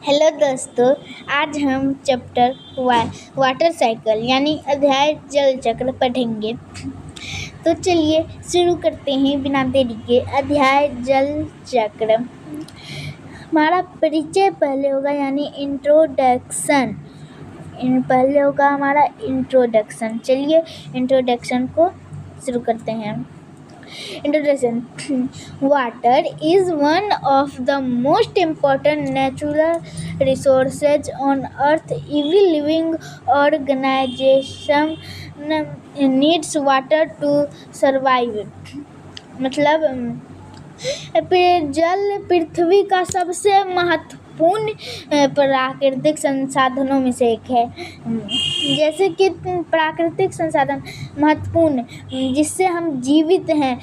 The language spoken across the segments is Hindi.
हेलो दोस्तों, आज हम चैप्टर वाटर साइकिल यानी अध्याय जल चक्र पढ़ेंगे। तो चलिए शुरू करते हैं बिना देरी के। अध्याय जल चक्र। हमारा परिचय पहले होगा यानी इंट्रोडक्शन। पहले होगा हमारा इंट्रोडक्शन। चलिए इंट्रोडक्शन को शुरू करते हैं। Introduction. Water is one of the most important natural resources on earth. Every living organism needs water to survive. मतलब जल पृथ्वी का सबसे महत्वपूर्ण प्राकृतिक संसाधनों में से एक है। जैसे कि प्राकृतिक संसाधन महत्वपूर्ण जिससे हम जीवित हैं।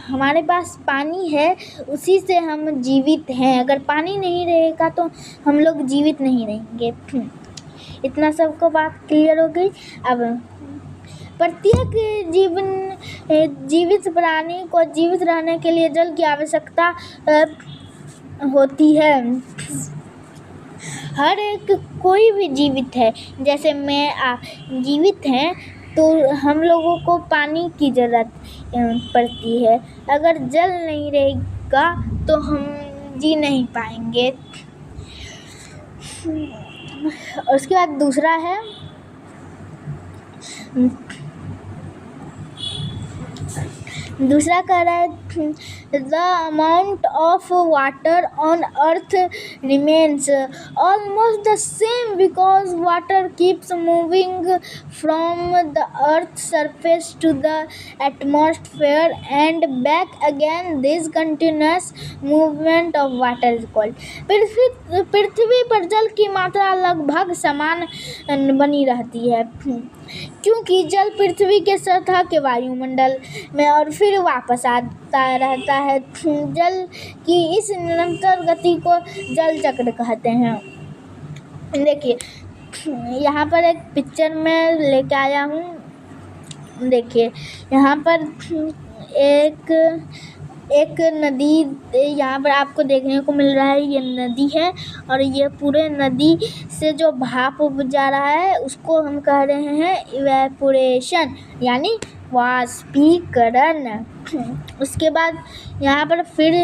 हमारे पास पानी है, उसी से हम जीवित हैं। अगर पानी नहीं रहेगा तो हम लोग जीवित नहीं रहेंगे। इतना सबको बात क्लियर हो गई। अब प्रत्येक जीवित प्राणी को जीवित रहने के लिए जल की आवश्यकता होती है। हर एक कोई भी जीवित है, जैसे मैं जीवित हैं तो हम लोगों को पानी की ज़रूरत पड़ती है। अगर जल नहीं रहेगा तो हम जी नहीं पाएंगे। उसके बाद दूसरा है दूसरा कह रहा है the amount of water on earth remains almost the same because water keeps moving from the earth surface to the atmosphere and back again. This continuous movement of water is called. पृथ्वी पर जल की मात्रा लगभग समान बनी रहती है, क्योंकि जल पृथ्वी के सतह के वायुमंडल में और फिर वापस आता रहता है। जल की इस निरंतर गति को जल चक्र कहते हैं। देखिए यहाँ पर एक पिक्चर में लेके आया हूँ। देखिए यहाँ पर एक नदी यहाँ पर आपको देखने को मिल रहा है। ये नदी है और ये पूरे नदी से जो भाप जा रहा है उसको हम कह रहे हैं इवेपोरेशन यानी वाष्पीकरण। उसके बाद यहाँ पर फिर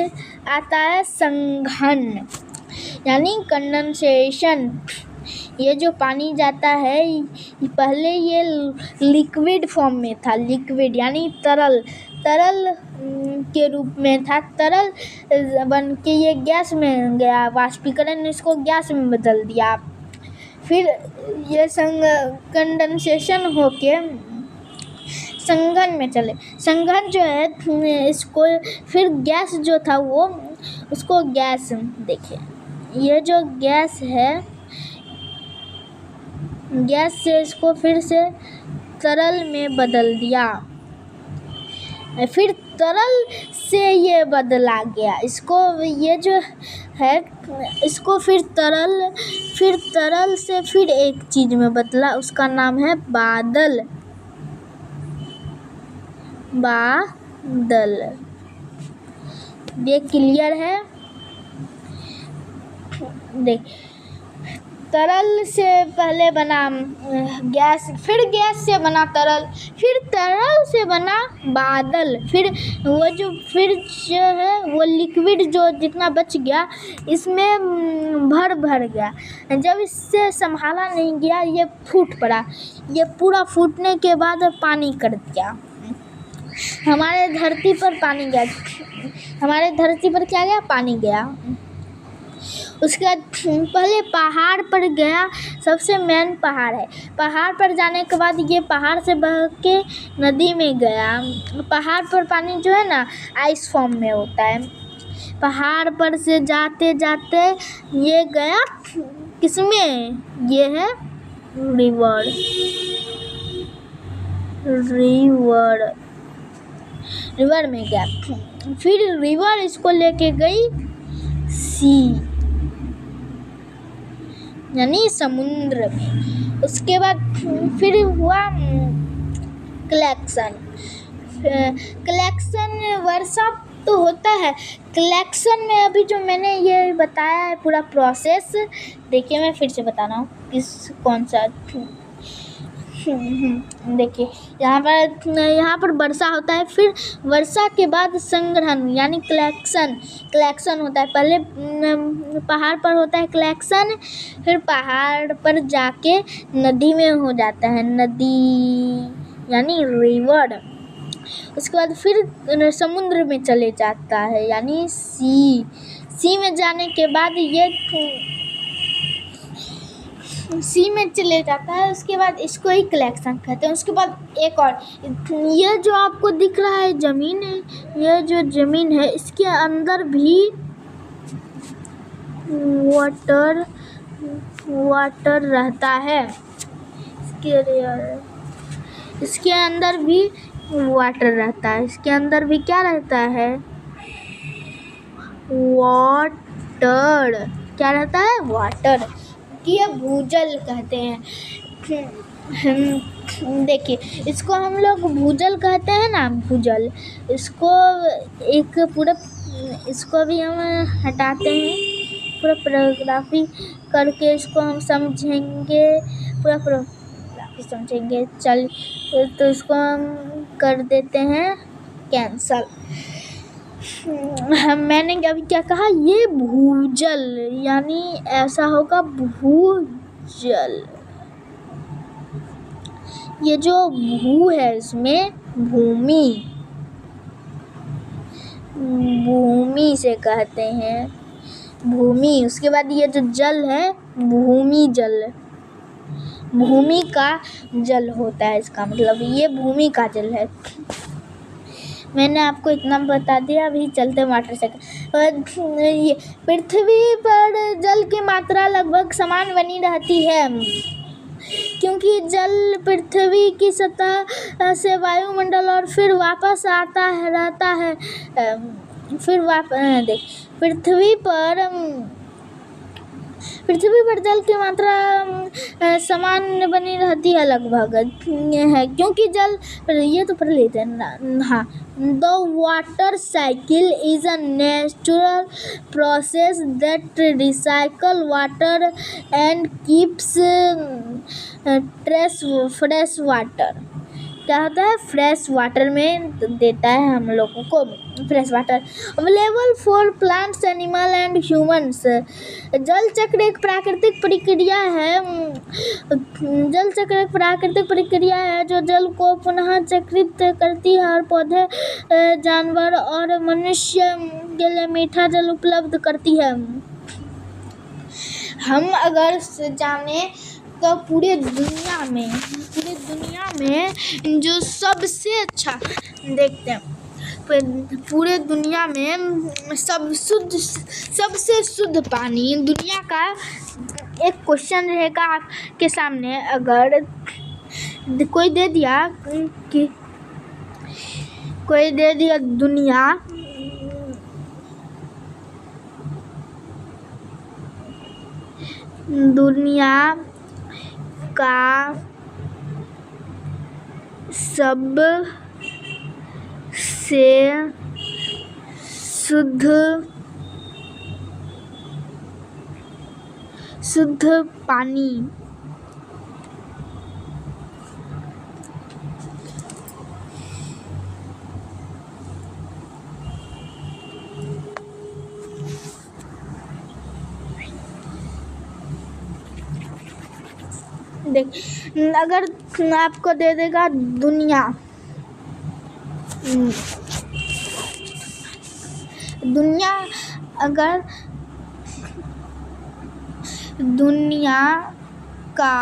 आता है संघन यानी कंडेंसेशन। ये जो पानी जाता है पहले ये लिक्विड फॉर्म में था। लिक्विड यानी तरल के रूप में था। तरल बन के ये गैस में गया। वाष्पीकरण ने इसको गैस में बदल दिया। फिर ये कंडेंसेशन होके संघन में चले। संघन जो है इसको फिर गैस जो था वो उसको गैस देखिए ये जो गैस है, गैस से इसको फिर से तरल में बदल दिया। फिर तरल से ये बदला गया। इसको ये जो है इसको फिर तरल से फिर एक चीज़ में बदला, उसका नाम है बादल। ये क्लियर है। देख तरल से पहले बना गैस, फिर गैस से बना तरल, फिर तरल से बना बादल। फिर जो है वो लिक्विड जो जितना बच गया इसमें भर गया। जब इससे संभाला नहीं गया ये फूट पड़ा। ये पूरा फूटने के बाद पानी कर दिया। हमारे धरती पर पानी गया। हमारे धरती पर क्या गया? पानी गया। उसके बाद पहले पहाड़ पर गया। सबसे मेन पहाड़ है। पहाड़ पर जाने के बाद ये पहाड़ से बह के नदी में गया। पहाड़ पर पानी जो है ना आइस फॉर्म में होता है। पहाड़ पर से जाते जाते ये गया किसमें? ये है रिवर में गया। फिर रिवर इसको लेके गई सी यानी समुद्र में। उसके बाद फिर हुआ कलेक्शन वर्षा तो होता है। कलेक्शन में अभी जो मैंने ये बताया है पूरा प्रोसेस, देखिए मैं फिर से बता रहा हूँ कौन सा। देखिए यहाँ पर वर्षा होता है, फिर वर्षा के बाद संग्रहण यानी कलेक्शन होता है। पहले पहाड़ पर होता है कलेक्शन, फिर पहाड़ पर जाके नदी में हो जाता है, नदी यानी रिवर। उसके बाद फिर समुद्र में चले जाता है यानी सी में जाने के बाद ये सी में चले जाता है। उसके बाद इसको ही कलेक्शन कहते हैं। उसके बाद एक और, ये जो आपको दिख रहा है ज़मीन है, ये जो ज़मीन है इसके अंदर भी वाटर रहता है। इसके अंदर भी वाटर रहता है। इसके अंदर भी क्या रहता है? वाटर। क्या रहता है? वाटर। ये भूजल कहते हैं। देखिए इसको हम लोग भूजल कहते हैं ना, भूजल। इसको इसको भी हम हटाते हैं, पूरा पैराग्राफी करके इसको हम समझेंगे, पूरा पैराग्राफी समझेंगे। चल तो इसको हम कर देते हैं कैंसल। मैंने अभी क्या कहा? ये भूजल यानी ऐसा होगा भूजल। ये जो भू है इसमें भूमि से कहते हैं, भूमि। उसके बाद ये जो जल है भूमि जल, भूमि का जल होता है, इसका मतलब ये भूमि का जल है। मैंने आपको इतना बता दिया। अभी चलते वाटर से। ये पृथ्वी पर जल की मात्रा लगभग समान बनी रहती है, क्योंकि जल पृथ्वी की सतह से वायुमंडल और फिर वापस आता रहता है। पृथ्वी पर जल की मात्रा समान बनी रहती है लगभग, है क्योंकि जल, ये तो पढ़ लेते हैं ना। हाँ, the water cycle is a natural process that recycle water and keeps fresh water. क्या होता है? फ्रेश वाटर में देता है हम लोगों को fresh water available for plants, animal and humans. जल चक्र एक प्राकृतिक प्रक्रिया है। जल चक्र एक प्राकृतिक प्रक्रिया है जो जल को पुनः चक्रित करती है और पौधे, जानवर और मनुष्य के लिए मीठा जल उपलब्ध करती है। हम अगर जाने तो पूरे दुनिया में जो सबसे अच्छा देखते हैं, पूरे दुनिया में सबसे शुद्ध पानी दुनिया का, एक क्वेश्चन रहेगा आपके सामने। अगर कोई दे दिया कि दुनिया का सबसे शुद्ध पानी देख, अगर आपको दे देगा दुनिया अगर दुनिया का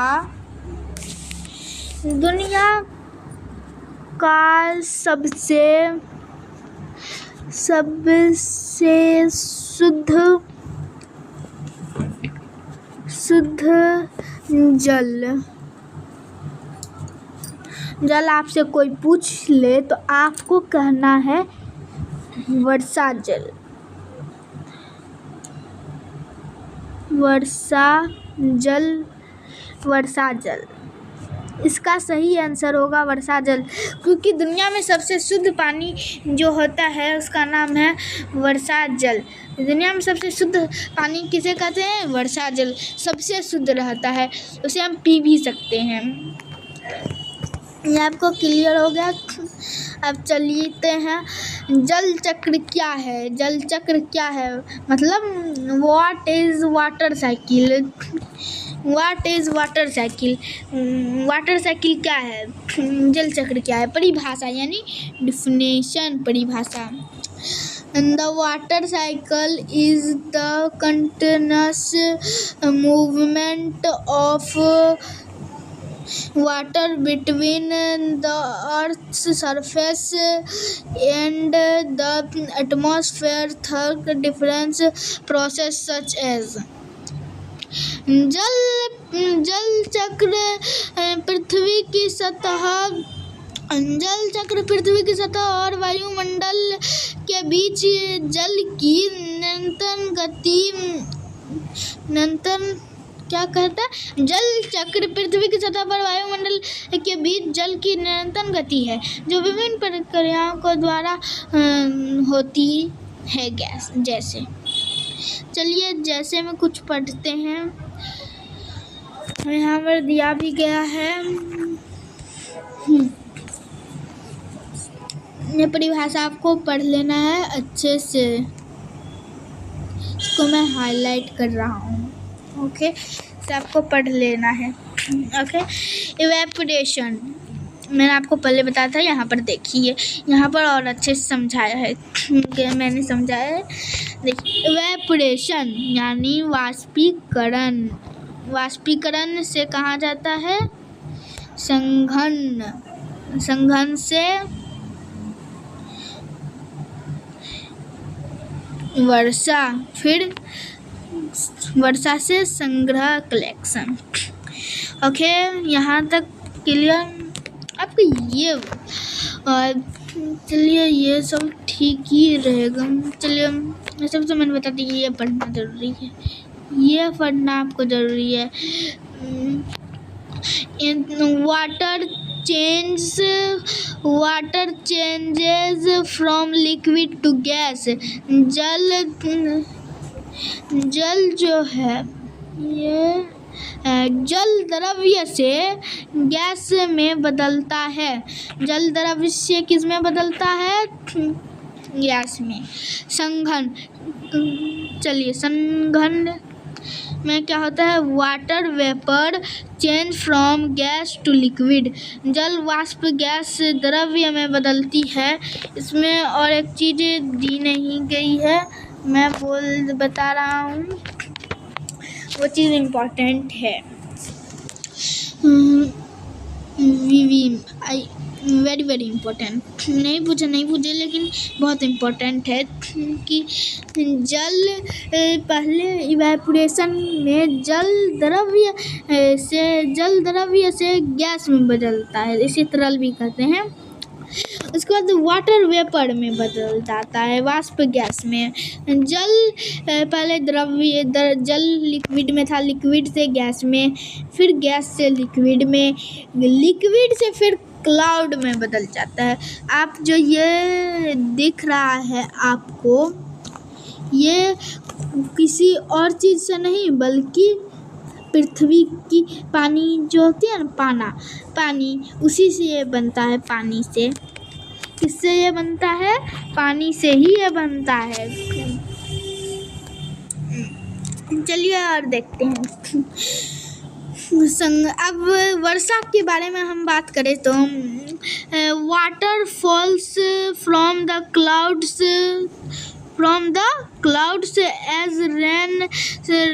सबसे शुद्ध जल आपसे कोई पूछ ले तो आपको कहना है वर्षा जल। इसका सही आंसर होगा वर्षा जल, क्योंकि दुनिया में सबसे शुद्ध पानी जो होता है उसका नाम है वर्षा जल। दुनिया में सबसे शुद्ध पानी किसे कहते हैं? वर्षा जल सबसे शुद्ध रहता है, उसे हम पी भी सकते हैं। ये आपको क्लियर हो गया। अब चलते हैं, जल चक्र क्या है? जल चक्र क्या है मतलब what is water cycle? What is water cycle? Water cycle क्या है? जल चक्र क्या है? परिभाषा यानी डिफिनेशन, परिभाषा। The water cycle is the continuous movement of water between the Earth's surface and the atmosphere through different processes such as जल चक्र पृथ्वी की सतह और वायुमंडल के बीच जल की क्या कहता है? जल चक्र पृथ्वी की सतह पर वायुमंडल के बीच जल की निरंतर गति है, जो विभिन्न प्रक्रियाओं के द्वारा होती है गैस जैसे। चलिए जैसे में कुछ पढ़ते हैं, यहाँ पर दिया भी गया है। ये परिभाषा आपको पढ़ लेना है अच्छे से, इसको मैं हाईलाइट कर रहा हूँ। ओके, इसे आपको पढ़ लेना है। ओके, इवेपोरेशन मैंने आपको पहले बताया था, यहाँ पर देखिए, यहाँ पर और अच्छे से समझाया है कि मैंने समझाया है। देखिए, इवेपोरेशन यानी वाष्पीकरण। वाष्पीकरण से कहा जाता है संघनन। संघनन से वर्षा, फिर वर्षा से संग्रह, कलेक्शन। ओके, यहाँ तक क्लियर आपको ये? चलिए ये सब ठीक ही रहेगा। चलिए सबसे मैंने बता दी, ये पढ़ना ज़रूरी है, ये पढ़ना आपको ज़रूरी है। Water changes from liquid to gas. जल जो है ये जल द्रव्य से गैस में बदलता है। जल द्रव्य से किस में बदलता है? गैस में। संघनन, चलिए संघनन में क्या होता है? Water vapour change from gas to liquid. जल वाष्प गैस द्रव्य में बदलती है। इसमें और एक चीज़ दी नहीं गई है, मैं बता रहा हूँ, वो चीज़ इम्पोर्टेंट है। Very very important. नहीं पूछे लेकिन बहुत इम्पोर्टेंट है कि जल पहले इवेपोरेशन में जल द्रव्य से गैस में बदलता है, इसे तरल भी कहते हैं। उसके बाद वाटर वेपर में बदल जाता है, वाष्प गैस में। जल पहले जल लिक्विड में था, लिक्विड से गैस में, फिर गैस से लिक्विड में, लिक्विड से फिर क्लाउड में बदल जाता है। आप जो ये दिख रहा है आपको, ये किसी और चीज़ से नहीं बल्कि पृथ्वी की पानी जो होती है ना, पानी, उसी से ये बनता है। पानी से किससे ये बनता है? पानी से ही ये बनता है। चलिए और देखते हैं। अब वर्षा के बारे में हम बात करें तो water falls from the clouds as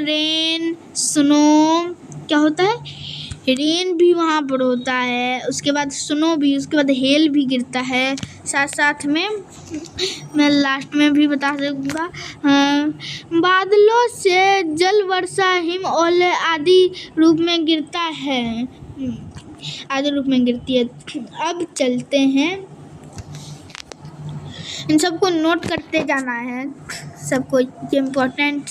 rain snow. क्या होता है? रेन भी वहाँ पर होता है, उसके बाद स्नो भी, उसके बाद हेल भी गिरता है। साथ में मैं लास्ट में भी बता दूँगा, बादलों से जल वर्षा हिम ओले आदि रूप में गिरता है, आदि रूप में गिरती है। अब चलते हैं, इन सबको नोट करते जाना है सबको, ये इम्पोर्टेंट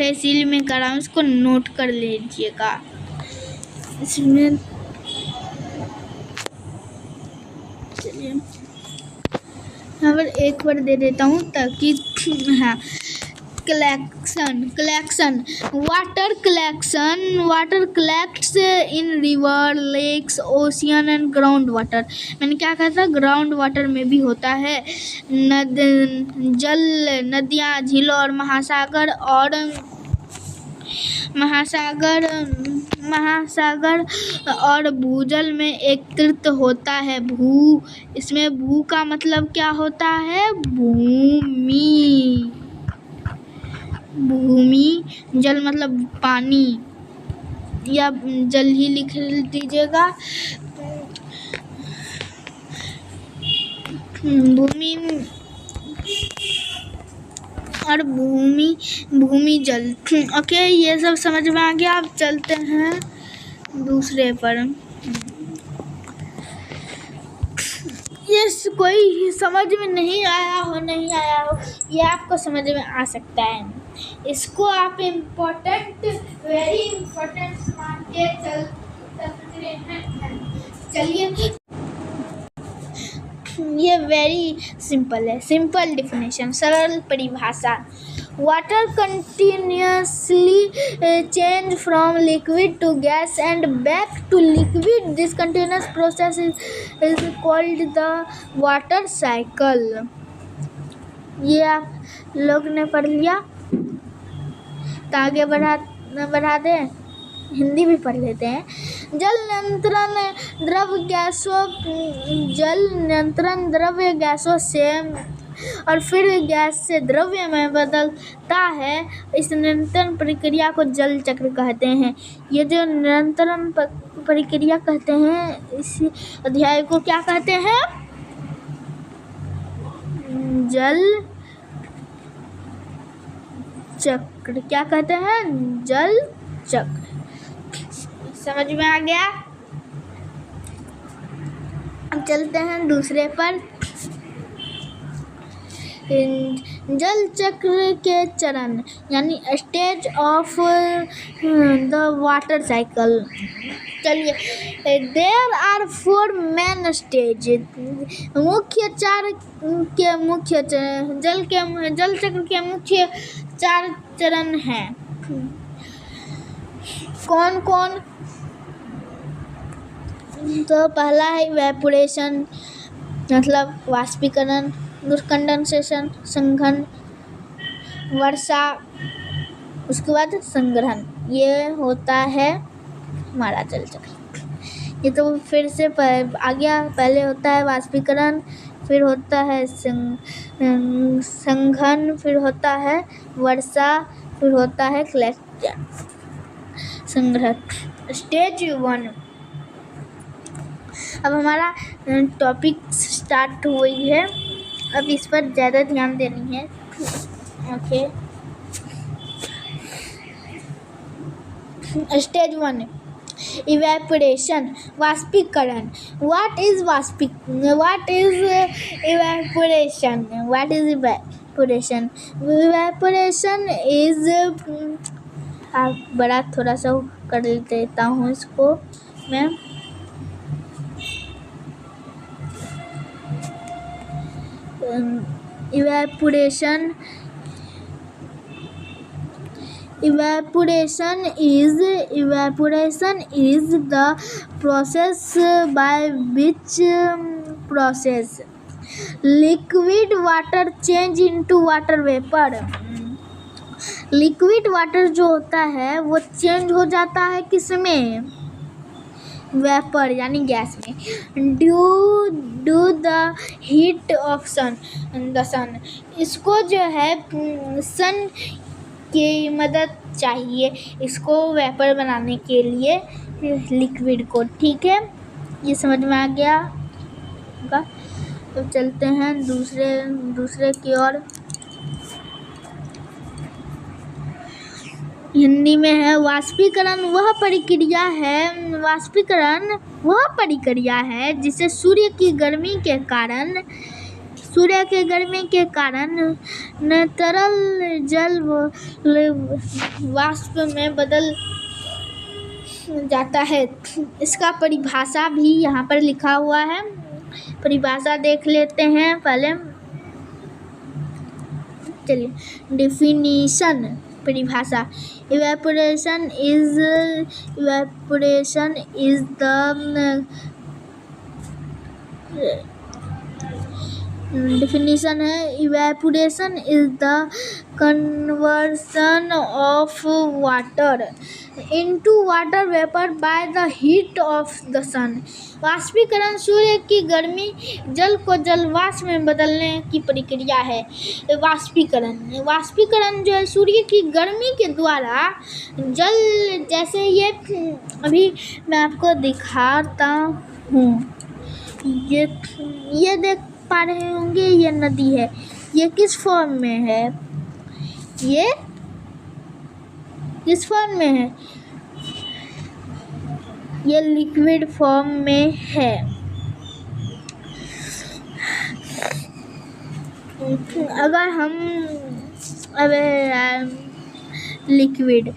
है, इसीलिए मैं कर रहा हूँ, इसको नोट कर लीजिएगा। इसमें चलिए यहाँ पर एक बार दे देता हूँ ताकि हाँ collection water collects in river lakes ocean and ground water। मैंने क्या कहा था, ग्राउंड वाटर में भी होता है। जल नदियाँ झीलों और महासागर और भूजल में एकत्रित होता है। इसमें भू का मतलब क्या होता है, भूमि, जल मतलब पानी, या जल ही लिख दीजिएगा। भूमि और भूमि जल। ओके, ये सब समझ में आ गया। अब चलते हैं दूसरे पर। ये कोई समझ में नहीं आया हो ये आपको समझ में आ सकता है। इसको आप वेरी इम्पोर्टेंट मान के चल सकते हैं। चलिए, ये वेरी सिंपल है। सिंपल डिफिनेशन, सरल परिभाषा। Water continuously change from liquid to gas and back to liquid. This continuous process is called the water cycle। ये आप लोग ने पढ़ लिया, तो आगे बढ़ा दें, हिंदी भी पढ़ लेते हैं। जल नियंत्रण द्रव्य गैसों से और फिर गैस से द्रव्य में बदलता है। इस निरंतर प्रक्रिया को जल चक्र कहते हैं। ये जो निरंतर प्रक्रिया कहते हैं, इस अध्याय को क्या कहते हैं, जल चक्र। क्या कहते हैं, जल चक्र। समझ में आ गया। अब चलते हैं दूसरे पर। जल चक्र के चरण यानी stage of the water cycle. चलिए, देयर आर 4 मेन स्टेज। जल चक्र के मुख्य 4 चरण हैं। कौन कौन? तो पहला है इवेपोरेशन, मतलब वाष्पीकरण, कंडेंसेशन संघन, वर्षा, उसके बाद संग्रहण। ये होता है हमारा जल चक्र। ये तो फिर से आ गया। पहले होता है वाष्पीकरण, फिर होता है संघन, फिर होता है वर्षा, फिर होता है कलेक्शन, संग्रह। स्टेज 1। अब हमारा टॉपिक स्टार्ट हुई है, अब इस पर ज़्यादा ध्यान देनी है। ओके, स्टेज 1, इवेपोरेशन, वाष्पीकरण। What is evaporation? Evaporation is, बड़ा थोड़ा सा कर देता हूँ इसको मैं। Evaporation is the process by which liquid water change into water vapor। Liquid water जो होता है वो चेंज हो जाता है किसमें, वेपर यानी गैस में। ड्यू द हीट ऑफ सन। इसको जो है सन की मदद चाहिए इसको वेपर बनाने के लिए, लिक्विड को। ठीक है, ये समझ में आ गया होगा। तो चलते हैं दूसरे की ओर। हिंदी में है, वाष्पीकरण वह प्रक्रिया है जिसे सूर्य की गर्मी के कारण तरल जल वाष्प में जाता है। इसका परिभाषा भी यहाँ पर लिखा हुआ है, परिभाषा देख लेते हैं पहले। चलिए डिफिनीशन, परिभाषा। इवेपोरेशन इज द डिफिनीशन है, evaporation is the conversion of water into water vapour by the heat of the sun. वाष्पीकरण सूर्य की गर्मी जल को जलवाष्प में बदलने की प्रक्रिया है। वाष्पीकरण जो है सूर्य की गर्मी के द्वारा जल, जैसे ये अभी मैं आपको दिखाता हूँ, ये देख पा रहे होंगे, ये नदी है। ये किस फॉर्म में है? ये किस फॉर्म में है? ये लिक्विड फॉर्म में है। अगर हम लिक्विड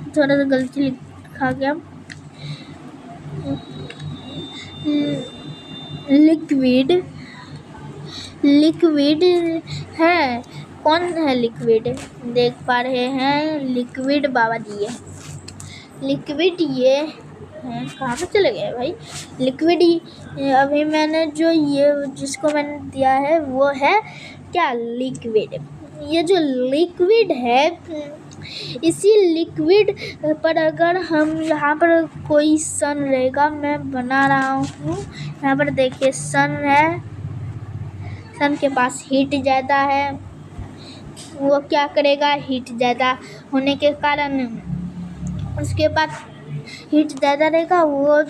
थोड़ा सा गलती लिखा गया। लिक्विड है, कौन है लिक्विड? देख पा रहे हैं लिक्विड, बाबा जी है लिक्विड। ये है, कहाँ पे चले गए भाई? लिक्विड ही अभी मैंने जो ये जिसको मैंने दिया है वो है क्या? लिक्विड। ये जो लिक्विड है, इसी लिक्विड पर अगर हम यहाँ पर कोई सन रहेगा, मैं बना रहा हूँ यहाँ पर देखिए सन है। सन के पास हीट ज़्यादा है, वो क्या करेगा? हीट ज़्यादा होने के कारण उसके पास हीट ज़्यादा रहेगा, वो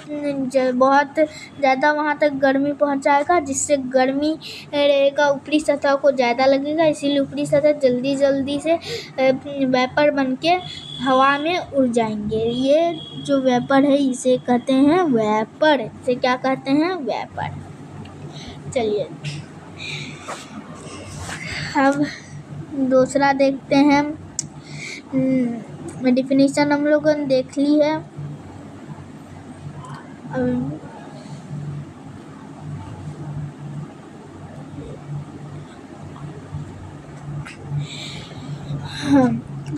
बहुत ज़्यादा वहाँ तक गर्मी पहुँचाएगा, जिससे गर्मी रहेगा ऊपरी सतह को ज़्यादा लगेगा। इसीलिए ऊपरी सतह जल्दी से वेपर बनके हवा में उड़ जाएंगे। ये जो वेपर है इसे कहते हैं वेपर। इसे क्या कहते हैं? वेपर। चलिए अब दूसरा देखते हैं। डिफिनीशन हम लोगों ने देख ली है।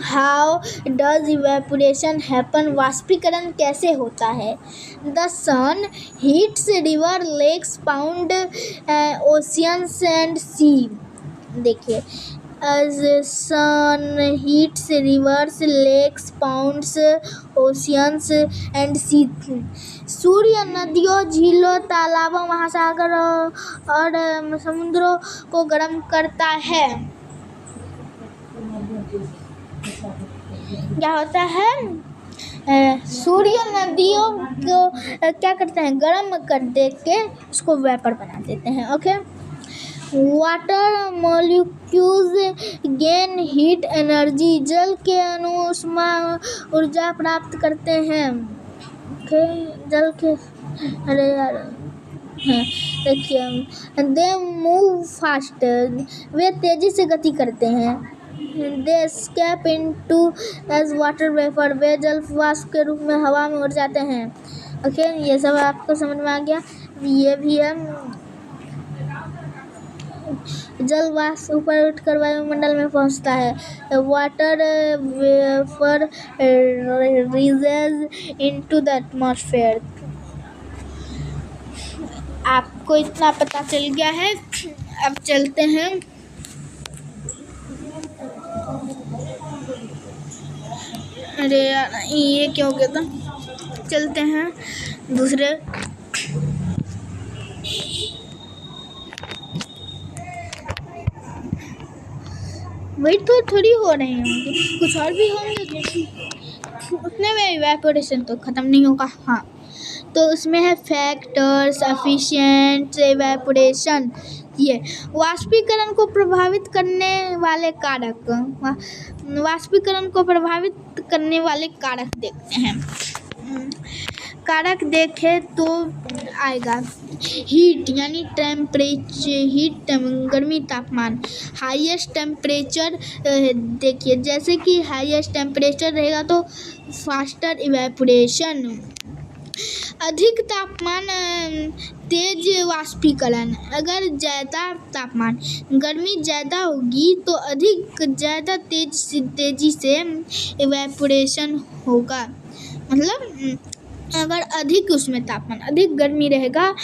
How does evaporation happen? वाष्पीकरण कैसे होता है? The sun heats river, lakes, ponds, oceans and sea. देखिए, as sun heats rivers, lakes, ponds, oceans and sea। सूर्य नदियों, झीलों, तालाबों, महासागरों और समुद्रों को गर्म करता है। क्या होता है? सूर्य नदियों को क्या करते हैं? गर्म कर दे के उसको वेपर बना देते हैं। Okay. Water molecules gain heat energy, जल के अणु ऊर्जा प्राप्त करते हैं। ओके, जल के, अरे यार, देखिए, दे मूव फास्ट, वे तेजी से गति करते हैं। They escape into as water vapour, वे जल वाष्प के रूप में हवा में उड़ जाते हैं। ओके, ये सब आपको समझ में आ गया। ये भी है, जल वाष्प ऊपर उठकर वायुमंडल में पहुंचता है। Water vapour ridges into the atmosphere. आपको इतना पता चल गया है। अब चलते हैं अरे यार, ये क्या हो गया था? चलते हैं दूसरे। वही तो थोड़ी हो रहे होंगे, कुछ और भी होंगे। उतने में इवेपोरेशन तो ख़त्म नहीं होगा। हाँ, तो उसमें है फैक्टर्स, एफिशिएंट इवेपोरेशन। ये वाष्पीकरण को प्रभावित करने वाले कारक, वाष्पीकरण को प्रभावित करने वाले कारक देखते हैं। कारक देखें तो आएगा हीट यानी टेम्परेचर, हीट गर्मी तापमान। हाईएस्ट टेम्परेचर देखिए, जैसे कि हाईएस्ट टेम्परेचर रहेगा तो फास्टर इवेपोरेशन। अधिक तापमान तेज वाष्पीकरण। अगर ज़्यादा तापमान गर्मी ज़्यादा होगी तो ज़्यादा तेज़ी से इवेपोरेशन होगा। मतलब अगर अधिक उसमें तापमान अधिक गर्मी रहेगा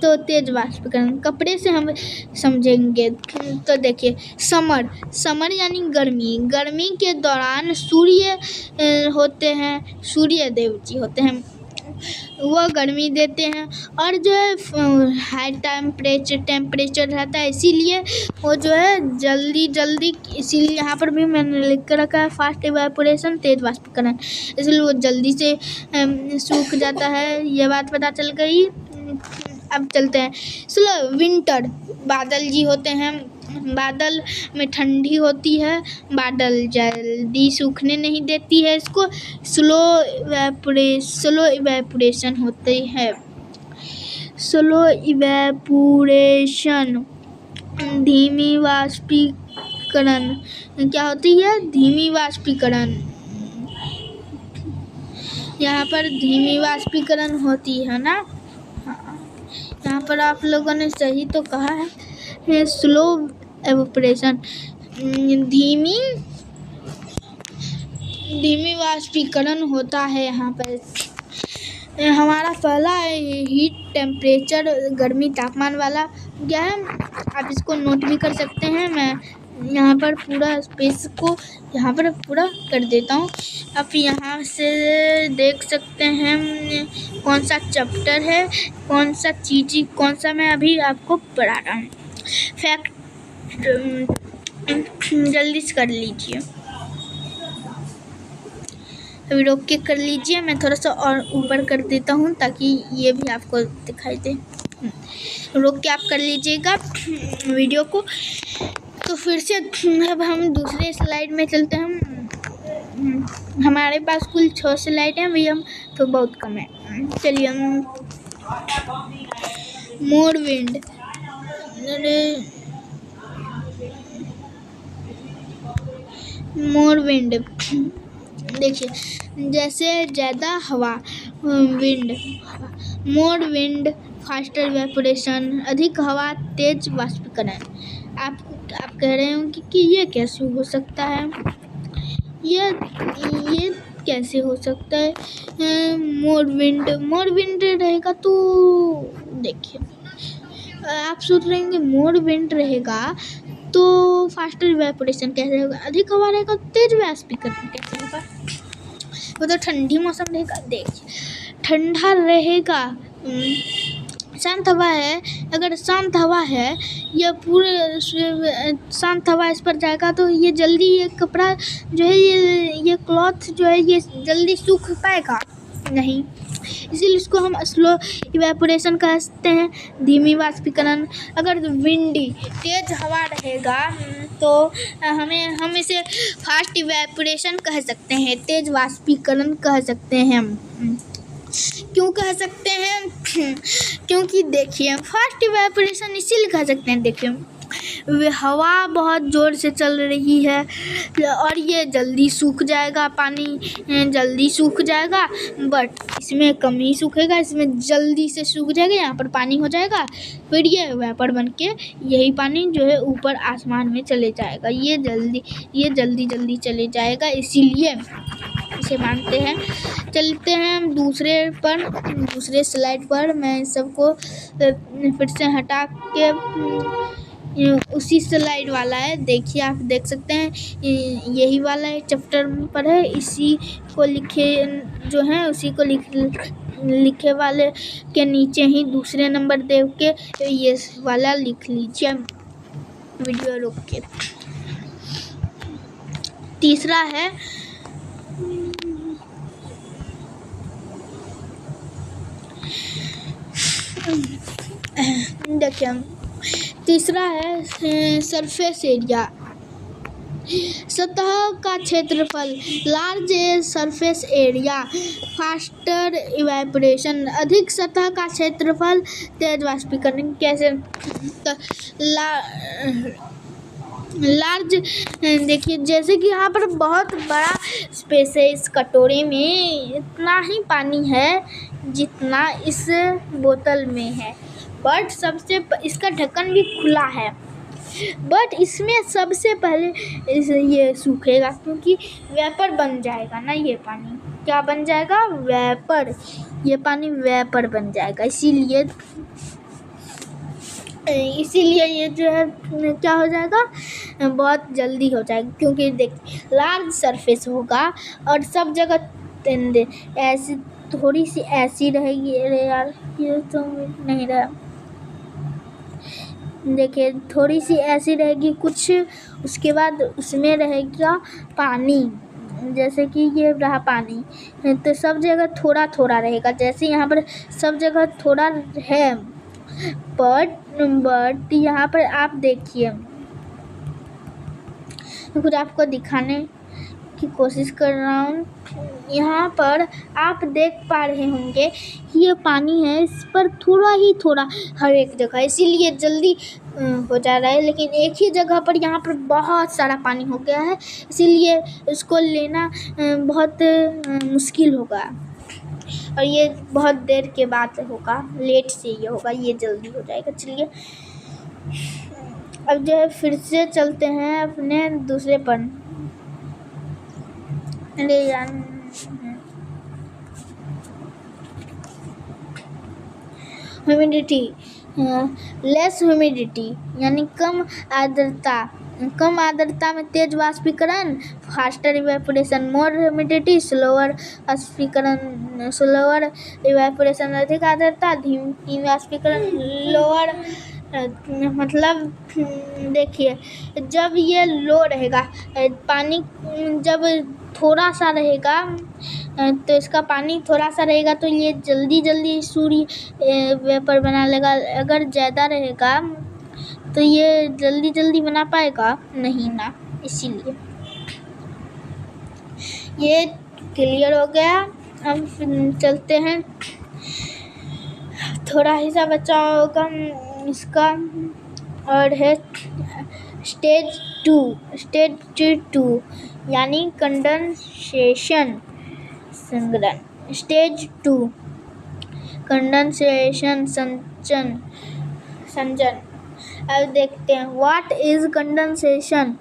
तो तेज वाष्पीकरण। कपड़े से हम समझेंगे तो देखिए, समर यानी गर्मी के दौरान सूर्य देव जी होते हैं, वो गर्मी देते हैं। और जो है हाई टेम्परेचर रहता है, इसीलिए वो जो है जल्दी, इसीलिए यहाँ पर भी मैंने लिख कर रखा है फास्ट इवेपोरेशन, तेज वाष्पीकरण, इसलिए वो जल्दी से सूख जाता है। ये बात पता चल गई। अब चलते हैं स्लो विंटर। बादल जी होते हैं, बादल में ठंडी होती है, बादल जल्दी सूखने नहीं देती है, इसको स्लो इवेपोरेशन होती है। Slow evaporation. धीमी वाष्पीकरण क्या होती है? धीमी वाष्पीकरण। यहाँ पर धीमी वाष्पीकरण होती है ना। यहाँ पर आप लोगों ने सही तो कहा है, स्लो इवेपोरेशन। धीमी वाष्पीकरण होता है यहाँ पर। हमारा पहला हीट टेम्परेचर गर्मी तापमान वाला क्या है, आप इसको नोट भी कर सकते हैं। मैं यहाँ पर पूरा स्पेस को यहाँ पर पूरा कर देता हूँ। आप यहाँ से देख सकते हैं कौन सा चैप्टर है, कौन सा चीज़, कौन सा मैं अभी आपको पढ़ा रहा हूँ। फैक्ट जल्दी से कर लीजिए, अभी रोक के कर लीजिए। मैं थोड़ा सा और ऊपर कर देता हूँ ताकि ये भी आपको दिखाई दे। रोक के आप कर लीजिएगा वीडियो को। तो फिर से अब हम दूसरे स्लाइड में चलते हैं। हमारे पास कुल 6 स्लाइड हैं भैया, तो बहुत कम है। चलिए हम मोर विंड देखिए, जैसे ज़्यादा हवा विंड, मोर विंड फास्टर इवेपोरेशन, अधिक हवा तेज वाष्पीकरण। आप कह रहे हो कि ये कैसे हो सकता है, ये कैसे हो सकता है? मोर विंड रहेगा तो देखिए, आप सोच रहे होंगे मोर विंड रहेगा तो फास्टर इवेपोरेशन कैसे होगा, अधिक हवा रहेगा तो तेज वाष्पीकरण कैसे होगा? वो तो ठंडी मौसम रहेगा। देखिए, ठंडा रहेगा, शांत हवा है। अगर शांत हवा है, ये पूरे शांत हवा इस पर जाएगा तो ये जल्दी, ये कपड़ा जो है, ये क्लॉथ जो है, ये जल्दी सूख पाएगा नहीं, इसीलिए इसको हम स्लो इवेपोरेशन कहते हैं, धीमी वाष्पीकरण। अगर विंडी तेज हवा रहेगा तो हम इसे फास्ट इवेपोरेशन कह सकते हैं, तेज वाष्पीकरण कह सकते हैं हम। क्यों कह सकते हैं? क्योंकि देखिए, फास्ट इवेपोरेशन इसीलिए कह सकते हैं, देखिए हवा बहुत ज़ोर से चल रही है और ये जल्दी सूख जाएगा, पानी जल्दी सूख जाएगा, बट इसमें कम ही सूखेगा, इसमें जल्दी से सूख जाएगा, यहाँ पर पानी हो जाएगा, फिर ये वेपर बन के यही पानी जो है ऊपर आसमान में चले जाएगा, ये जल्दी चले जाएगा, इसीलिए इसे मानते हैं। चलते हैं हम दूसरे स्लाइड पर। मैं सबको फिर से हटा के उसी स्लाइड वाला है, देखिए आप देख सकते हैं, यही वाला एक चैप्टर पर है, इसी को लिखे वाले के नीचे ही दूसरे नंबर दे के ये वाला लिख लीजिए, वीडियो रोक के। तीसरा है देखिए, तीसरा है सरफेस एरिया। सतह का क्षेत्रफल, large surface area, faster evaporation, अधिक सतह का क्षेत्रफल, तेज वाष्पीकरण। कैसे? लार्ज, देखिए जैसे कि यहाँ पर बहुत बड़ा स्पेस है, इस कटोरे में इतना ही पानी है जितना इस बोतल में है, बट इसका ढक्कन भी खुला है, बट इसमें सबसे पहले ये सूखेगा क्योंकि वेपर बन जाएगा ना। ये पानी क्या बन जाएगा? वेपर। ये पानी वेपर बन जाएगा, इसीलिए ये जो है क्या हो जाएगा, बहुत जल्दी हो जाएगा क्योंकि देखिए लार्ज सरफेस होगा और सब जगह ऐसी थोड़ी सी ऐसी रहेगी। अरे यार ये तो नहीं रहा, देखिए थोड़ी सी ऐसी रहेगी कुछ, उसके बाद उसमें रहेगा पानी, जैसे कि ये रहा पानी, तो सब जगह थोड़ा थोड़ा रहेगा। जैसे यहाँ पर सब जगह थोड़ा है, बट यहाँ पर आप देखिए, कुछ आपको दिखाने की कोशिश कर रहा हूँ। यहाँ पर आप देख पा रहे होंगे कि ये पानी है, इस पर थोड़ा ही थोड़ा हर एक जगह, इसीलिए जल्दी हो जा रहा है, लेकिन एक ही जगह पर यहाँ पर बहुत सारा पानी हो गया है, इसीलिए इसको लेना बहुत मुश्किल होगा और ये बहुत देर के बाद होगा, लेट से ये होगा, ये जल्दी हो जाएगा। चलिए अब जो है फिर से चलते हैं अपने दूसरे पर। अरे यार ह्यूमिडिटी, लेस ह्यूमिडिटी यानी कम आर्द्रता में तेज वाष्पीकरण, फास्टर इवेपोरेशन, मोर ह्यूमिडिटी, स्लोअर इवेपोरेशन, अधिक आर्द्रता, धीमी वाष्पीकरण, लोअर। मतलब देखिए जब ये लो रहेगा, पानी जब थोड़ा सा रहेगा तो इसका पानी थोड़ा सा रहेगा तो ये जल्दी सूर्य वेपर बना लेगा। अगर ज़्यादा रहेगा तो ये जल्दी बना पाएगा नहीं ना, इसीलिए ये क्लियर हो गया। अब चलते हैं, थोड़ा ही सा बचा होगा इसका, और है स्टेज टू यानी कंडेंसेशन संघनन। स्टेज 2 कंडेंसेशन संचयन। अब देखते हैं व्हाट इज कंडेंसेशन,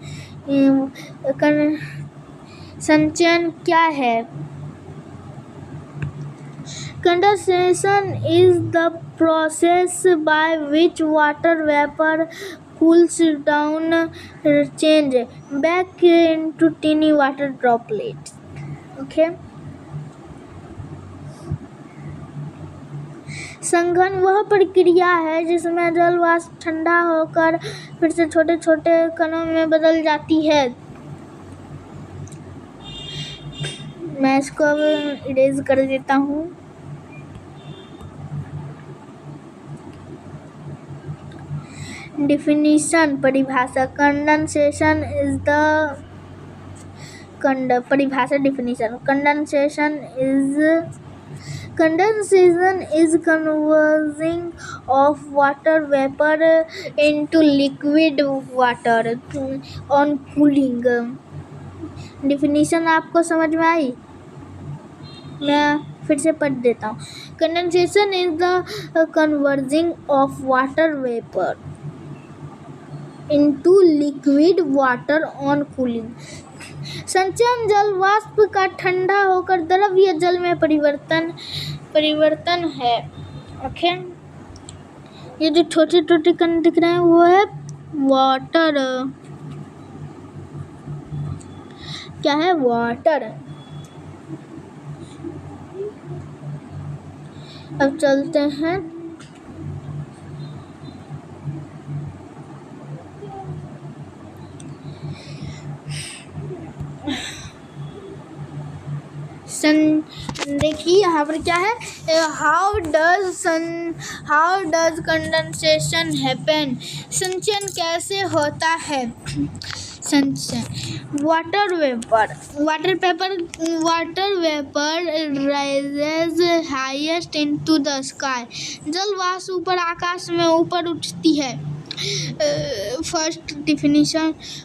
संचयन क्या है। Condensation is the process by which water vapor cools down, change back into tiny water droplets. Okay. संघनन वह प्रक्रिया है जिसमें जल वाष्प ठंडा होकर फिर से छोटे छोटे कणों में बदल जाती है। मैं इसको अब इरेज कर देता हूँ। डिफिनीशन, परिभाषा, कंडेंसेशन इज द परिभाषा, definition, condensation is conversion of water vapor into liquid water on cooling। Definition आपको समझ में आई? मैं फिर से पढ़ देता हूँ। Condensation is the converging of water vapour into liquid water on cooling. संचयन जल वाष्प का ठंडा होकर द्रव्य जल में परिवर्तन है। ओके, ये जो छोटे छोटे कण दिख रहे हैं वो है वाटर। क्या है? वाटर। अब चलते हैं देखिए यहाँ पर क्या है, हाउ डज कंडेंसेशन हैपन, संचयन कैसे होता है। संचयन। Water vapour rises highest into the sky. जल वाष्प ऊपर आकाश में ऊपर उठती है।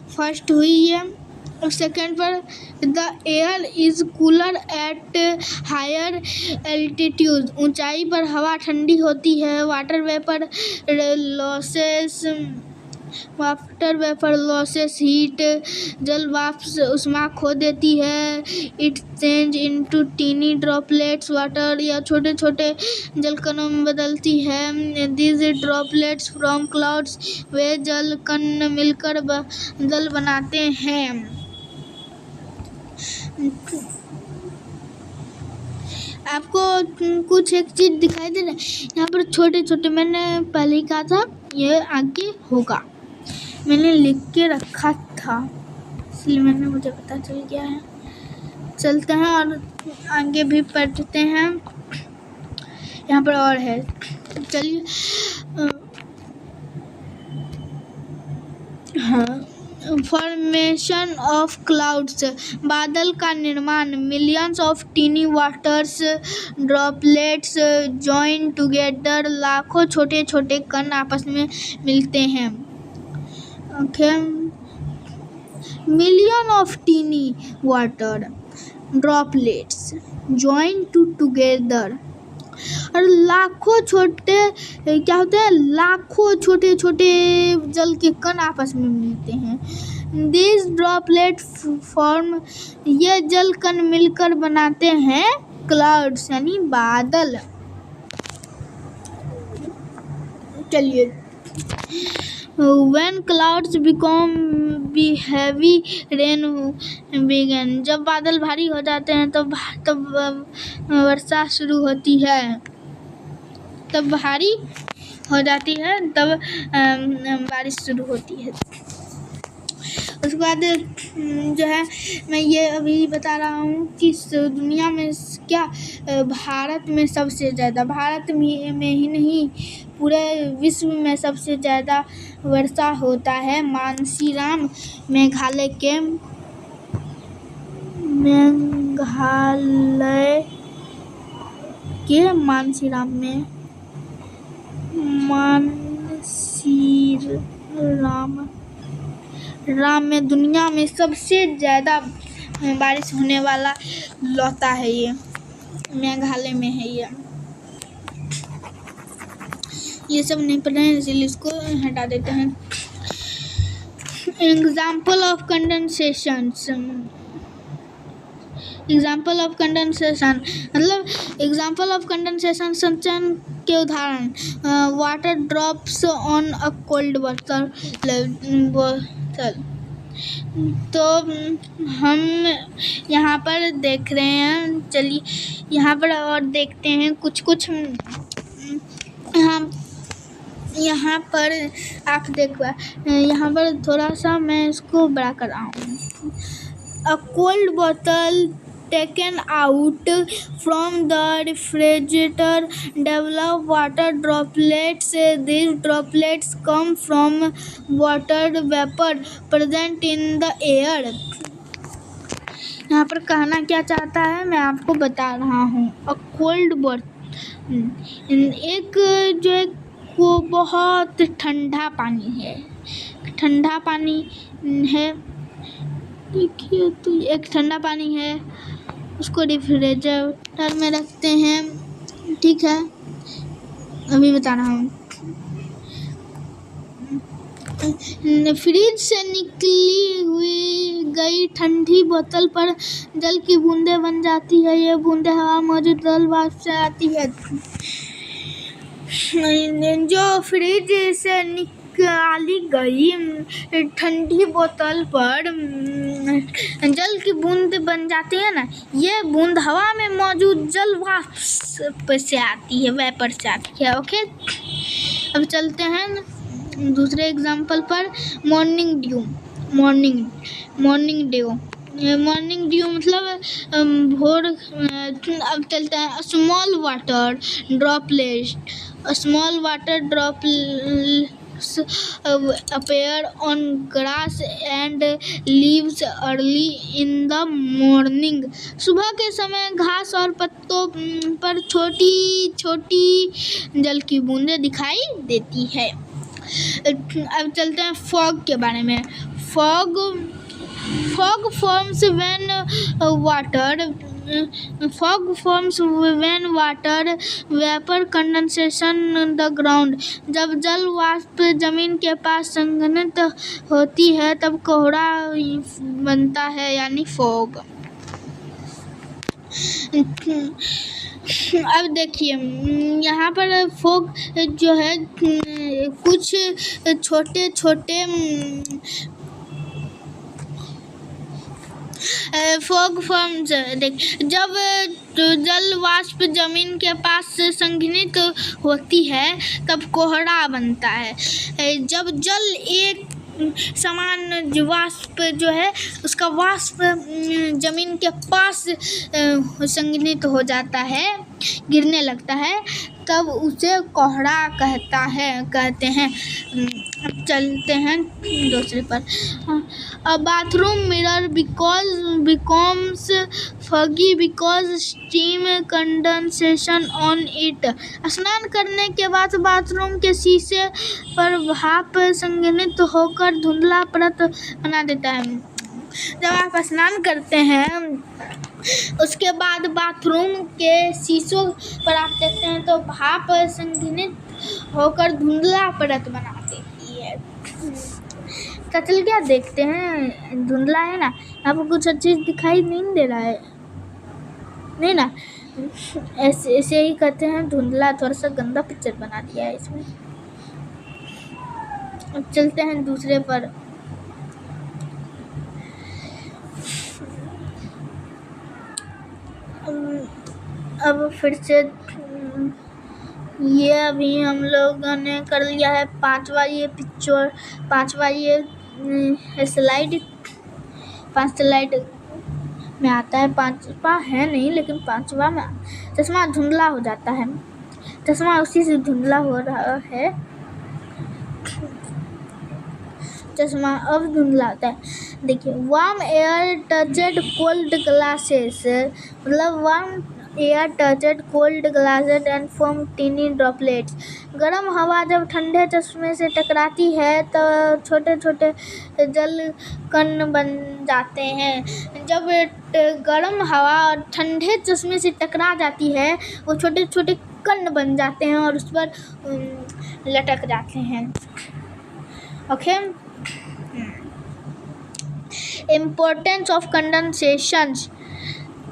फर्स्ट हुई है। सेकेंड पर the air is cooler at higher altitude. ऊंचाई पर हवा ठंडी होती है। Water vapour loses heat. जल वाष्प ऊष्मा खो देती है। It change into tiny droplets water. या छोटे छोटे जलकणों में बदलती है। दिस ड्रॉपलेट्स फ्रॉम क्लाउड्स वे जलकण मिलकर जल बनाते हैं। आपको कुछ एक चीज दिखाई दे रहा है यहाँ पर छोटे छोटे, मैंने पहले ही कहा था ये आगे होगा, मैंने लिख के रखा था इसलिए मुझे पता चल गया है। चलते हैं और आगे भी पढ़ते हैं। यहाँ पर और है, चलिए। हाँ, फॉर्मेशन ऑफ क्लाउड्स। बादल का निर्माण। Millions of tiny waters droplets join together. लाखों छोटे छोटे कण आपस में मिलते हैं। Okay, million of tiny water droplets join together. और लाखों छोटे क्या होते हैं, लाखों छोटे छोटे जल के कण आपस में मिलते हैं। दिस ड्रॉपलेट फॉर्म, ये जल कण मिलकर बनाते हैं क्लाउड्स यानी बादल। चलिए, When clouds become heavy, rain begin। जब बादल भारी हो जाते हैं तब वर्षा शुरू होती है। तब भारी हो जाती है तब बारिश शुरू होती है। उसके बाद जो है मैं ये अभी बता रहा हूँ कि दुनिया में क्या भारत में सबसे ज़्यादा, भारत में ही नहीं पूरे विश्व में सबसे ज़्यादा वर्षा होता है मानसीराम मेघालय के मानसीराम में दुनिया में सबसे ज़्यादा बारिश होने वाला लौता है, ये मेघालय में है। ये सब नहीं पढ़े हैं इसलिए इसको हटा देते हैं। एग्जाम्पल ऑफ कंडेंसेशन मतलब एग्जाम्पल ऑफ कंडेंसेशन संचयन के उदाहरण। Water drops on a cold water बोतल। तो हम यहाँ पर देख रहे हैं, चलिए यहाँ पर और देखते हैं कुछ यहाँ पर आप देखो, यहाँ पर थोड़ा सा मैं इसको बड़ा कर रहा हूँ। अ कोल्ड बोतल taken out from the refrigerator develop water droplets. These droplets come from water vapor present in the air. यहाँ पर कहना क्या चाहता है मैं आपको बता रहा हूँ। अ कोल्ड बोतल एक वो बहुत ठंडा पानी है, देखिए तो एक ठंडा पानी है, उसको रेफ्रिजरेटर में रखते हैं। ठीक है, अभी बता रहा हूँ। फ्रिज से निकली हुई गई ठंडी बोतल पर जल की बूंदें बन जाती है। ये बूंदें हवा मौजूद जल वाष्प से आती है। जो फ्रिज से निकाली गई ठंडी बोतल पर जल की बूंद बन जाती है ना, ये बूंद हवा में मौजूद जल वाष्प से आती है, वेपर से आती है। ओके, अब चलते हैं दूसरे एग्जांपल पर। मॉर्निंग ड्यू मतलब भोर। अब चलते हैं small water droplet appear on grass and leaves early in the morning. सुबह के समय घास और पत्तों पर छोटी छोटी जल की बूंदें दिखाई देती है। अब चलते हैं फॉग के बारे में। Fog forms when water vapor condensation the ground। जब जल वाष्प जमीन के पास संघनित होती है तब कोहरा बनता है, यानी फॉग। अब देखिए यहाँ पर फॉग जो है कुछ छोटे छोटे फॉग फॉर्म्स जब जल वाष्प जमीन के पास संघनित होती है तब कोहरा बनता है। जब जल एक समान वाष्प जो है उसका वाष्प जमीन के पास संघनित हो जाता है, गिरने लगता है, तब उसे कोहरा कहते हैं। चलते हैं दूसरे पर। Bathroom mirror becomes foggy because steam condensation on it। स्नान करने के बाद बाथरूम के शीशे पर भाप संघनित होकर धुंधला परत बना देता है। जब आप स्नान करते हैं उसके बाद बाथरूम के शीशों पर आप देखते हैं तो भाप संघनित होकर धुंधला परत बना देती है। चल क्या देखते हैं, धुंधला है ना, आपको कुछ अच्छी दिखाई नहीं दे रहा है, नहीं ना, ऐसे ही कहते हैं धुंधला। थोड़ा सा गंदा पिक्चर बना दिया है इसमें। अब चलते हैं दूसरे पर। अब फिर से ये अभी हम लोगों ने कर लिया है पांचवा ये स्लाइड। 5 स्लाइड में आता है, 5वां है नहीं लेकिन 5वां में चश्मा धुंधला हो जाता है। चश्मा उसी से धुंधला हो रहा है, चश्मा अब धुंधला होता है। देखिए warm air touched cold glasses, मतलब warm air touched cold glasses and form tiny droplets. गर्म हवा जब ठंडे चश्मे से टकराती है तो छोटे छोटे जल कण बन जाते हैं। जब गर्म हवा और ठंडे चश्मे से टकरा जाती है वो छोटे छोटे कण बन जाते हैं और उस पर लटक जाते हैं। Okay, importance of condensations.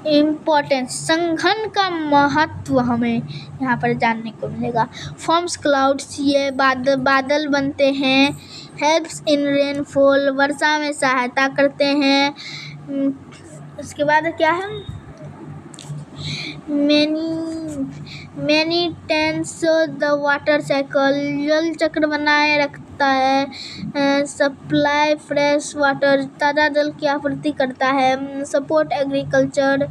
Importance, संघन का महत्व हमें यहाँ पर जानने को मिलेगा। फॉर्म्स क्लाउड्स, ये बादल बनते हैं। हेल्प्स इन रेनफॉल, वर्षा में सहायता करते हैं। उसके बाद क्या है, maintains the water cycle, जल चक्र बनाए रखता है। सप्लाई फ्रेश वाटर, ताज़ा जल की आपूर्ति करता है। सपोर्ट एग्रीकल्चर,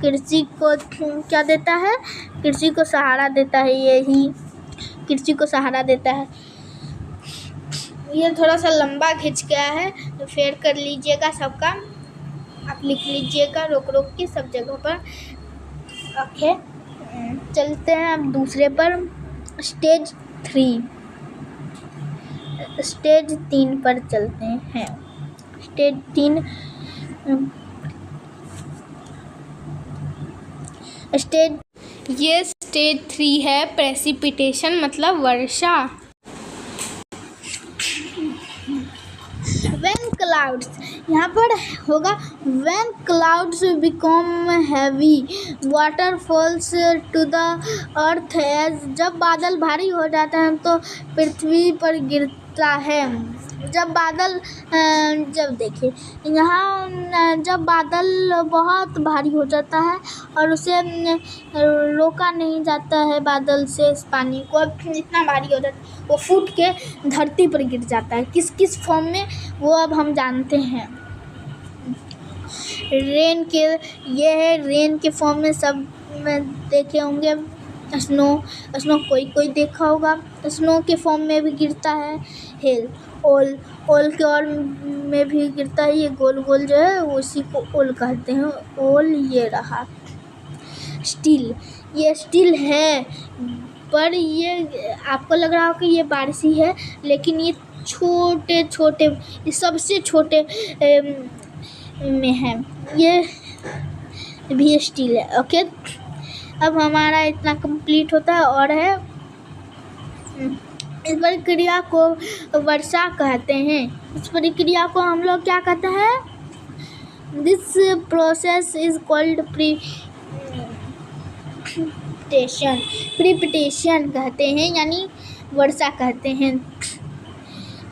कृषि को क्या देता है, कृषि को सहारा देता है, यही कृषि को सहारा देता है। ये थोड़ा सा लंबा खिंच गया है तो फेर कर लीजिएगा सबका, आप लिख लीजिएगा रोक के सब जगह पर। ओके, चलते हैं अब दूसरे पर। स्टेज 3 पर चलते हैं। स्टेज 3 ये स्टेज 3 है, प्रेसिपिटेशन मतलब वर्षा। When clouds, यहाँ पर होगा when clouds become heavy, water falls to the earth as, जब बादल भारी हो जाते हैं तो पृथ्वी पर गिरता है। जब देखिए यहाँ जब बादल बहुत भारी हो जाता है और उसे रोका नहीं जाता है बादल से, इस पानी को इतना भारी हो जाता है वो फूट के धरती पर गिर जाता है। किस किस फॉर्म में वो अब हम जानते हैं। रेन के फॉर्म में सब में देखे होंगे, स्नो स्नो कोई देखा होगा, स्नो के फॉर्म में भी गिरता है। हेल ओल ओल के और में भी गिरता है, ये गोल गोल जो है उसी को ओल कहते हैं। ओल ये रहा। स्टील, ये स्टील है, पर ये आपको लग रहा हो कि ये बारिशी है, लेकिन ये छोटे छोटे, ये सबसे छोटे में है, ये भी स्टील है। ओके, अब हमारा इतना कंप्लीट होता है। और है इस प्रक्रिया को वर्षा कहते हैं। इस प्रक्रिया को हम लोग क्या कहते हैं? This process is called precipitation कहते हैं, यानी वर्षा कहते हैं।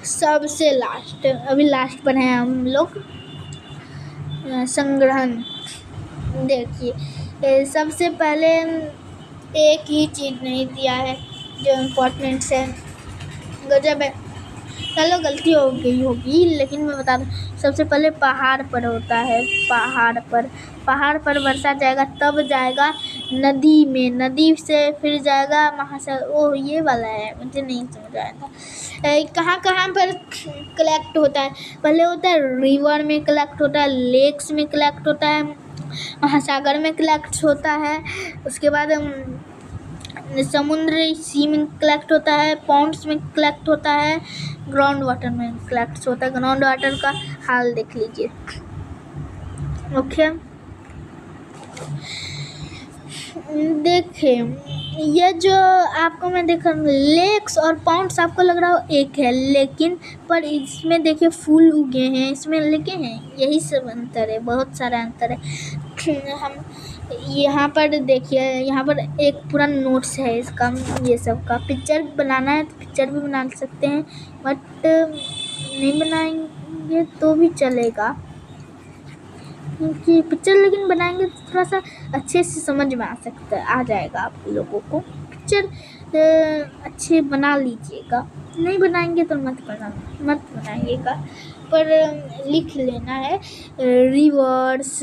सबसे लास्ट, अभी लास्ट पर हैं हम लोग, संग्रहण। देखिए, सबसे पहले एक ही चीज़ नहीं दिया है जो इम्पोर्टेंट है। गजब है, चलो गलती हो गई होगी, लेकिन मैं बता दूँ, सबसे पहले पहाड़ पर होता है। पहाड़ पर वर्षा जाएगा, तब जाएगा नदी में, नदी से फिर जाएगा महासागर। ओह, ये वाला है, मुझे नहीं समझ आया था। कहाँ पर कलेक्ट होता है? पहले होता है रिवर में कलेक्ट होता है, लेक्स में कलेक्ट होता है, महासागर में कलेक्ट होता है, उसके बाद समुद्र सी में कलेक्ट होता है, पॉन्ड्स में कलेक्ट होता है, ग्राउंड वाटर में कलेक्ट होता है। ग्राउंड वाटर का हाल देख लीजिए। ओके, देखिए, ये जो आपको मैं देख रहा हूँ, लेक्स और पॉन्ड्स आपको लग रहा हो एक है, लेकिन पर इसमें देखिए फूल उगे हैं, इसमें लगे हैं, यही सब अंतर है, बहुत सारा अंतर है। हम यहाँ पर देखिए, यहाँ पर एक पूरा नोट्स है इसका, ये सब का। पिक्चर बनाना है तो पिक्चर भी बना सकते हैं, बट नहीं बनाएंगे तो भी चलेगा, क्योंकि पिक्चर लेकिन बनाएंगे तो थोड़ा सा अच्छे से समझ में आ जाएगा आप लोगों को। पिक्चर अच्छे बना लीजिएगा, नहीं बनाएंगे तो मत बनाइएगा, पर लिख लेना है। रिवर्स,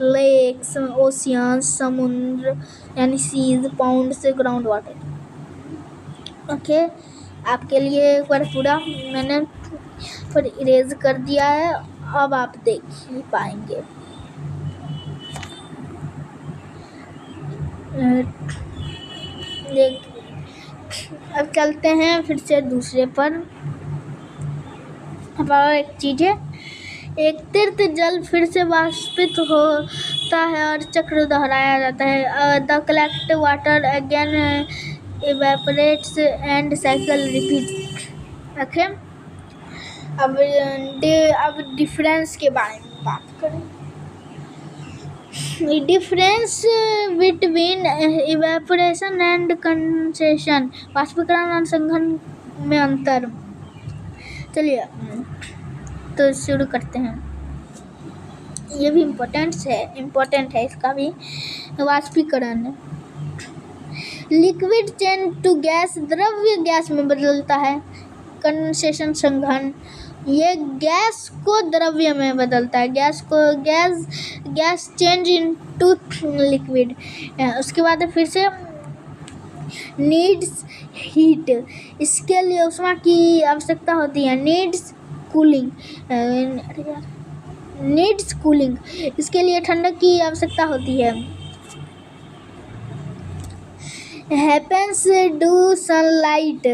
लेक्स, ओशियंस, समुद्र यानी seas, ponds, ground water. Okay, आपके लिए एक बार पूरा मैंने पर इरेज कर दिया है, अब आप देख ही पाएंगे। अब चलते हैं फिर से दूसरे पर। अब एक चीज़ है, एक तीर्थ जल फिर से वाष्पित होता है और चक्र दोहराया जाता है। The collect water again evaporates and cycle repeat. Okay, अब डिफरेंस के बारे में बात करें। Difference between evaporation and condensation, वाष्पीकरण और संघनन में अंतर। चलिए तो शुरू करते हैं। ये भी इम्पोर्टेंट है इसका भी। वाष्पीकरण, लिक्विड चेंज टू गैस, द्रव्य गैस में बदलता है। कंडेंसेशन, संघनन, ये गैस को द्रव्य में बदलता है, गैस चेंज इनटू लिक्विड। उसके बाद फिर से नीड्स हीट, इसके लिए ऊष्मा की आवश्यकता होती है। नीड्स कूलिंग, इसके लिए ठंडक की आवश्यकता होती है। Happens do sunlight,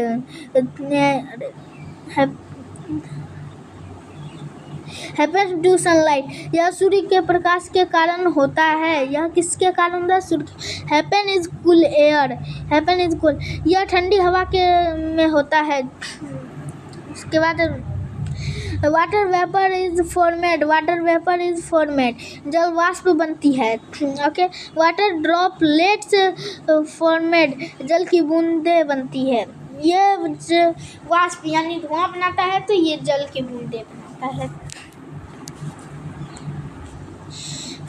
happens do sunlight, यह सूर्य के प्रकाश के कारण होता है। यह किसके कारण होता है? सूर्य। हैपन इज कूल एयर, यह ठंडी हवा के में होता है। उसके बाद वाटर वेपर इज फॉर्मेड, जल वाष्प बनती है। ओके, वाटर ड्रॉपलेट्स फॉर्मेड, जल की बूंदें बनती है। ये वाष्प यानी धुआं बनाता है, तो ये जल की बूंदें बनाता है।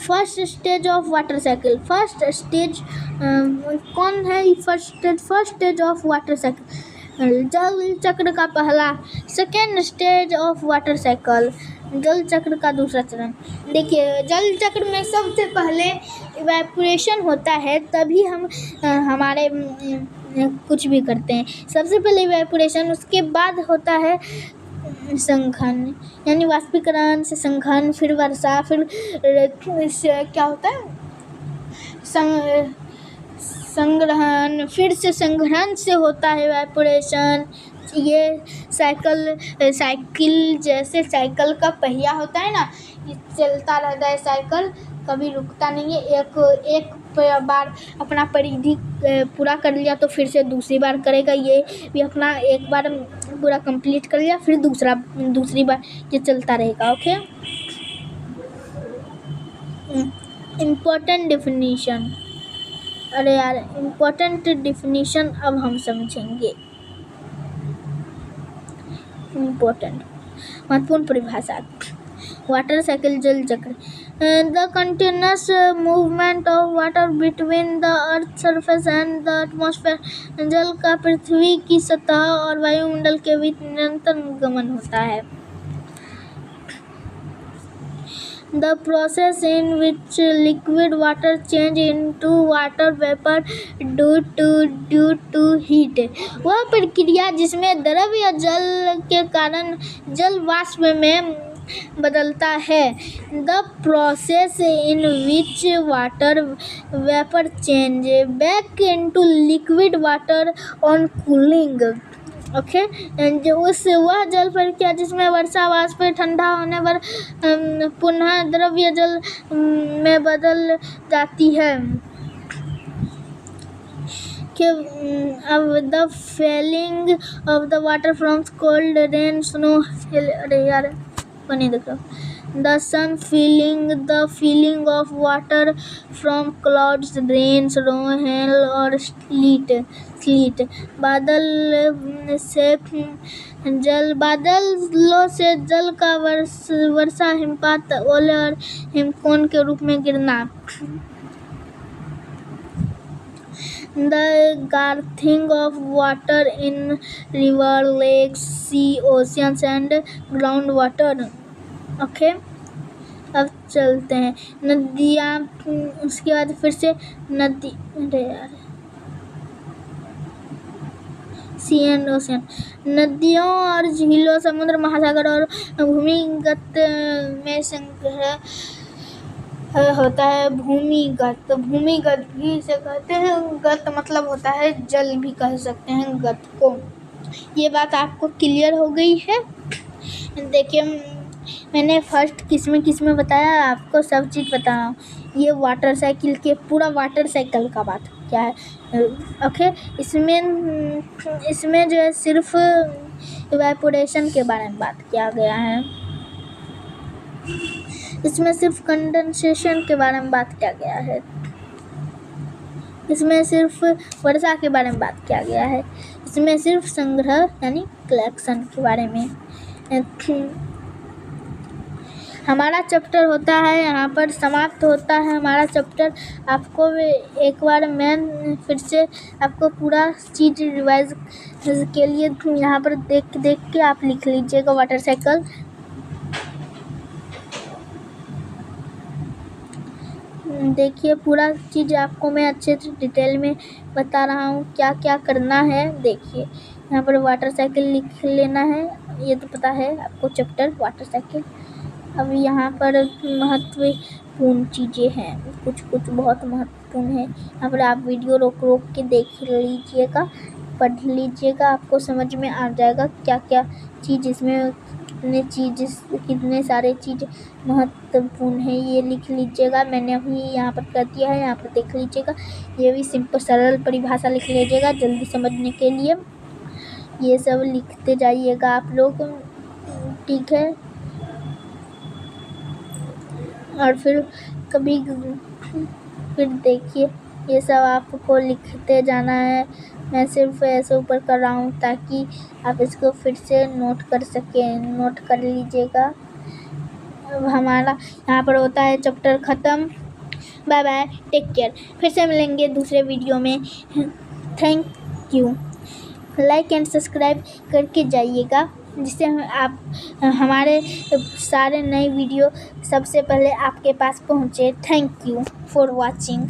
First stage of water cycle, first stage कौन है? First stage of water cycle, जल चक्र का पहला। Second stage of water cycle, जल चक्र का दूसरा चरण। देखिए, जल चक्र में सबसे पहले इवेपोरेशन होता है, तभी हम हमारे कुछ भी करते हैं। सबसे पहले इवेपोरेशन, उसके बाद होता है संघन, यानी वाष्पीकरण से संघन, फिर वर्षा, फिर क्या होता है संग्रहण, फिर से संग्रहण से होता है इवेपोरेशन। ये साइकिल जैसे साइकिल का पहिया होता है ना, ये चलता रहता है, साइकिल कभी रुकता नहीं है। एक बार अपना परिधि पूरा कर लिया तो फिर से दूसरी बार करेगा। ये भी अपना एक बार पूरा कंप्लीट कर लिया, फिर दूसरी बार ये चलता रहेगा। Okay, important definition. अरे यार, इम्पोर्टेंट डेफिनेशन अब हम समझेंगे। इम्पोर्टेंट महत्वपूर्ण परिभाषा। वाटर साइकिल, जल चक्र, the continuous movement of water between the earth surface and the atmosphere. जल का पृथ्वी की सतह और वायुमंडल के बीच निरंतर गमन होता है। The process in which liquid water change into water vapor due to heat, वह प्रक्रिया जिसमें द्रव या जल के कारण जल वाष्प में बदलता है। The process in which water vapor change back into liquid water on cooling। Okay, वह जल प्रक्रिया जिसमें वर्षा वाष्प ठंडा होने पर पुनः द्रव्य जल में बदल जाती है। अब the failing of the water from cold rain snow, अरे यार नहीं देख रहा, the sun filling of water from clouds, rain, snow, hail और sleet। बादलों से जल का वर्षा, हिमपात, ओले और हिमकोन के रूप में गिरना। The gathering of water in river, lakes, sea, oceans and groundwater। Okay, अब चलते हैं नदियाँ। उसके बाद फिर से नदी, सी एंड ओशन, नदियों और झीलों, समुद्र, महासागर और भूमिगत में संग्रह होता है। भूमिगत भी इसे कहते हैं। गत मतलब होता है जल, भी कह सकते हैं गत को। ये बात आपको क्लियर हो गई है। देखिए, मैंने फर्स्ट किसमें बताया, आपको सब चीज़ बता रहा हूँ। ये वाटर साइकिल के पूरा वाटर साइकिल का बात क्या है। ओके, इसमें जो है सिर्फ इवेपोरेशन के बारे में बात किया गया है। इसमें सिर्फ कंडेंसेशन के बारे में बात किया गया है। इसमें सिर्फ वर्षा के बारे में बात किया गया है। इसमें सिर्फ संग्रह यानी कलेक्शन के बारे में। हमारा चैप्टर होता है यहाँ पर समाप्त होता है हमारा चैप्टर। आपको एक बार मैं फिर से आपको पूरा चीज़ रिवाइज के लिए यहाँ पर देख के आप लिख लीजिएगा वाटर साइकिल। देखिए, पूरा चीज़ आपको मैं अच्छे से डिटेल में बता रहा हूँ क्या क्या करना है। देखिए, यहाँ पर वाटर साइकिल लिख लेना है, ये तो पता है आपको चैप्टर वाटर साइकिल। अब यहाँ पर महत्वपूर्ण चीज़ें हैं, कुछ बहुत महत्वपूर्ण है। यहाँ पर आप वीडियो रोक के देख लीजिएगा, पढ़ लीजिएगा, आपको समझ में आ जाएगा क्या क्या चीज़ इसमें, कितने सारे चीज़ महत्वपूर्ण है। ये लिख लीजिएगा, मैंने अभी यहाँ पर कर दिया है, यहाँ पर देख लीजिएगा। ये भी सिंपल सरल परिभाषा लिख लीजिएगा जल्दी समझने के लिए। ये सब लिखते जाइएगा आप लोग, ठीक है। और फिर देखिए, ये सब आपको लिखते जाना है। मैं सिर्फ ऐसे ऊपर कर रहा हूँ ताकि आप इसको फिर से नोट कर सकें, नोट कर लीजिएगा। अब हमारा यहाँ पर होता है चैप्टर ख़त्म। Bye bye, take care. फिर से मिलेंगे दूसरे वीडियो में। Thank you. Like and subscribe करके जाइएगा। जिससे आप हमारे सारे नए वीडियो सबसे पहले आपके पास पहुँचे। Thank you for watching.